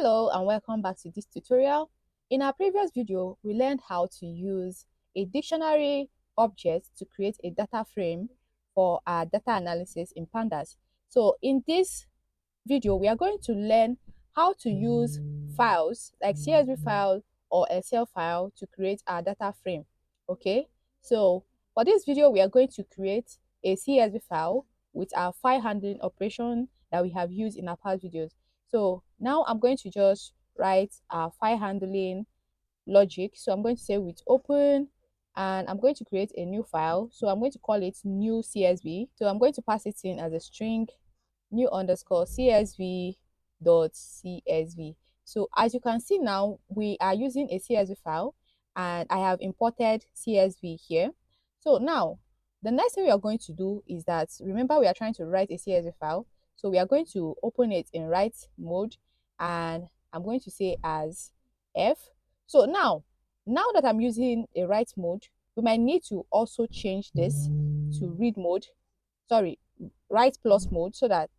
Hello and welcome back to this tutorial. In our previous video, we learned how to use a dictionary object to create a data frame for our data analysis in Pandas. So in this video, we are going to learn how to use files like CSV file or Excel file to create our data frame. Okay, so for this video, we are going to create a CSV file with our file handling operation that we have used in our past videos. So now I'm going to just write our file handling logic. So I'm going to say with open, and I'm going to create a new file. So I'm going to call it new CSV. So I'm going to pass it in as a string new underscore CSV dot CSV. So as you can see now, we are using a CSV file and I have imported CSV here. So now the next thing we are going to do is that, remember, we are trying to write a CSV file. So we are going to open it in write mode and I'm going to say as F. So now that I'm using a write mode, we might need to also change this to read mode, sorry, write plus mode, so that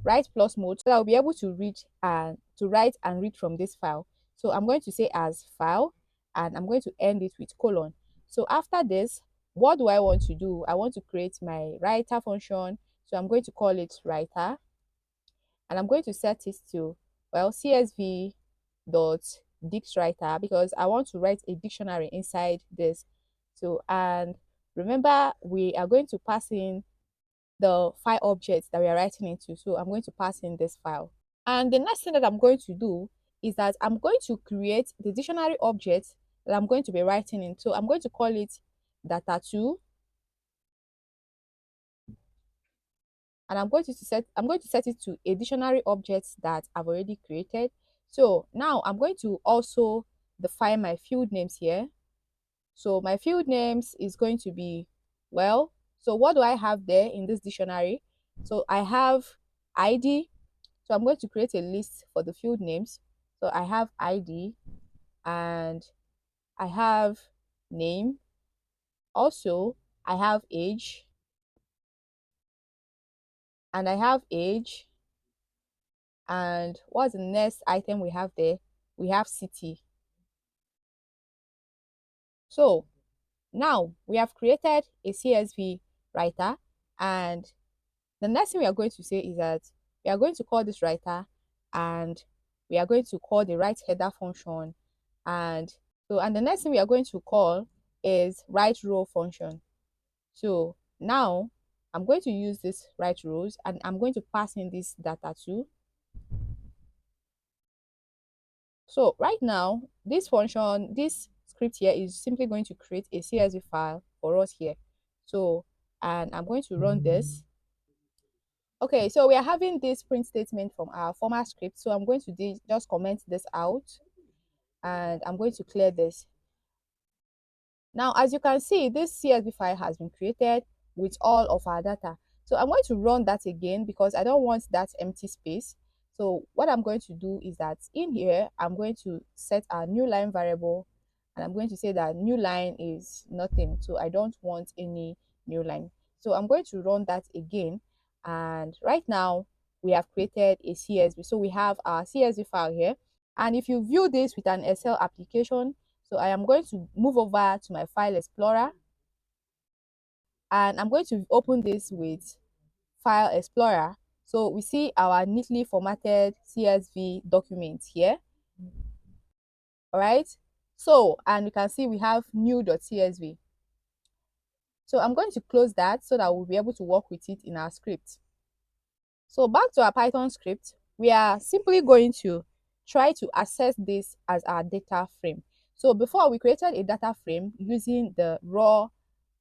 I'll be able to read and to write and read from this file. So I'm going to say as file and I'm going to end it with colon. So after this, what do I want to do? I want to create my writer function. So I'm going to call it writer and I'm going to set it to, well, CSV dot dict writer, because I want to write a dictionary inside this. So, and remember, we are going to pass in the file objects that we are writing into. So I'm going to pass in this file. And the next thing that I'm going to do is that I'm going to create the dictionary object that I'm going to be writing in. So I'm going to call it data2. And I'm going to set it to a dictionary object that I've already created. So now I'm going to also define my field names here. So my field names is going to be, well, so what do I have there in this dictionary? So I have ID. So I'm going to create a list for the field names. So I have ID and I have name. Also, I have age and I have age. And what's the next item we have there? We have city. So now we have created a CSV writer, and the next thing we are going to say is that we are going to call this writer and we are going to call the write header function, and the next thing we are going to call is write row function. So now I'm going to use this write rows and I'm going to pass in this data too. So right now, this function, this script here is simply going to create a CSV file for us here. So, and I'm going to run this. Okay, so we are having this print statement from our former script. So I'm going to just comment this out and I'm going to clear this. Now, as you can see, this CSV file has been created with all of our data. So I'm going to run that again because I don't want that empty space. So what I'm going to do is that in here, I'm going to set a new line variable and I'm going to say that new line is nothing. So I don't want any new line. So I'm going to run that again. And right now we have created a CSV. So we have our CSV file here. And if you view this with an Excel application, so I am going to move over to my file explorer and I'm going to open this with file explorer. So we see our neatly formatted CSV document here. All right. So, and you can see we have new.csv. So I'm going to close that so that we'll be able to work with it in our script. So back to our Python script, we are simply going to try to access this as our data frame. So before we created a data frame using the raw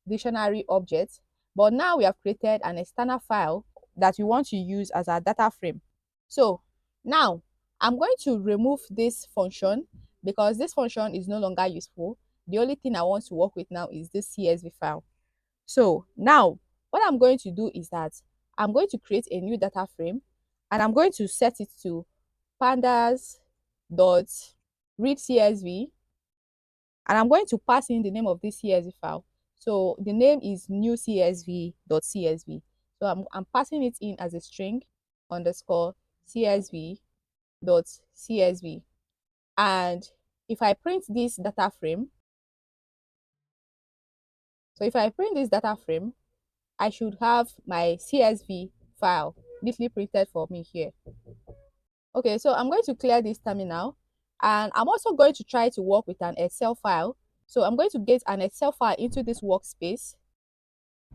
dictionary object, but now we have created an external file that we want to use as our data frame. So now I'm going to remove this function because this function is no longer useful. The only thing I want to work with now is this CSV file. So now what I'm going to do is that I'm going to create a new data frame and I'm going to set it to pandas dot read CSV, and I'm going to pass in the name of this CSV file. So the name is new CSV.csv. So I'm passing it in as a string underscore CSV .csv. And if I print this data frame, so if I print this data frame, I should have my CSV file neatly printed for me here. Okay, so I'm going to clear this terminal, and I'm also going to try to work with an Excel file. So I'm going to get an Excel file into this workspace.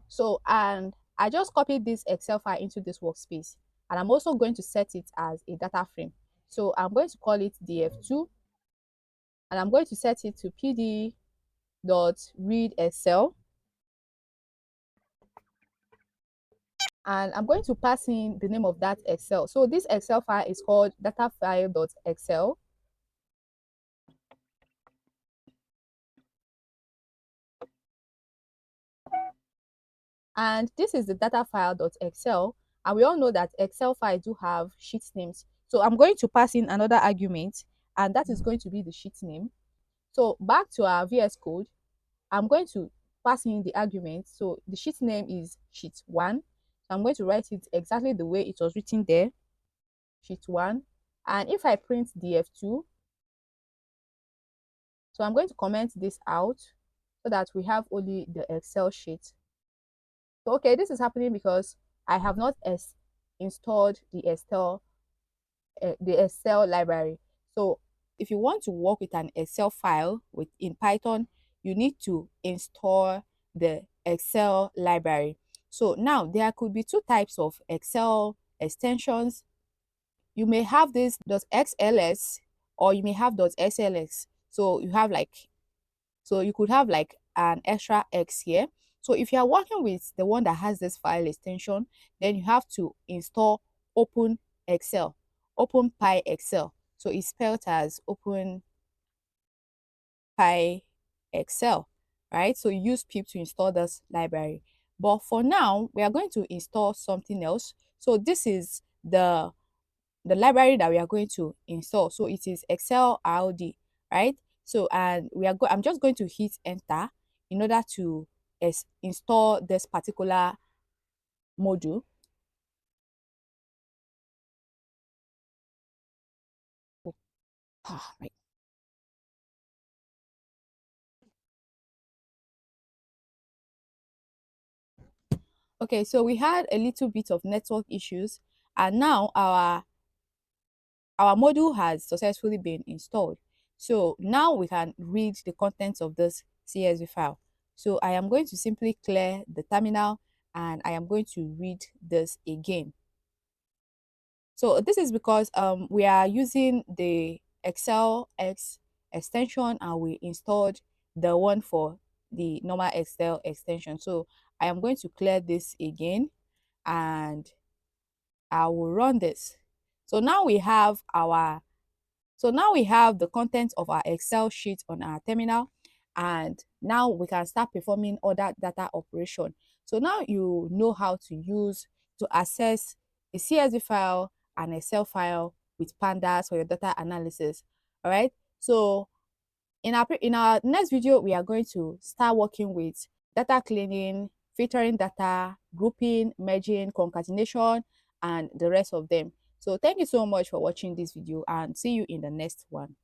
So, and I just copied this Excel file into this workspace, and I'm also going to set it as a data frame. So I'm going to call it df2, and I'm going to set it to pd.readExcel, and I'm going to pass in the name of that Excel. So this Excel file is called datafile.excel. And this is the data file.excel. And we all know that Excel files do have sheet names. So I'm going to pass in another argument, and that is going to be the sheet name. So back to our VS Code, I'm going to pass in the argument. So the sheet name is sheet 1. So I'm going to write it exactly the way it was written there, sheet 1. And if I print df2, so I'm going to comment this out so that we have only the Excel sheet. So, okay, this is happening because I have not installed the Excel library. So if you want to work with an Excel file in Python, you need to install the Excel library. So now there could be two types of Excel extensions. You may have this .xls, or you may have .slx. So you could have like an extra X here. So if you are working with the one that has this file extension, then you have to install Open Excel, Open Pi Excel. So it's spelled as Open Pi Excel, right? So you use pip to install this library. But for now, we are going to install something else. So this is the library that we are going to install. So it is Excel RD, right? So and I'm just going to hit enter in order to install this particular module. Right. Okay, so we had a little bit of network issues, and now our module has successfully been installed. So now we can read the contents of this CSV file. So I am going to simply clear the terminal, and I am going to read this again. So this is because we are using the Excel X extension, and we installed the one for the normal Excel extension. So I am going to clear this again, and I will run this. So now we have the content of our Excel sheet on our terminal, and now we can start performing other data operation. So now you know how to access a CSV file, an Excel file with Pandas for your data analysis. All right. So in our next video, we are going to start working with data cleaning, filtering data, grouping, merging, concatenation, and the rest of them. So thank you so much for watching this video, and see you in the next one.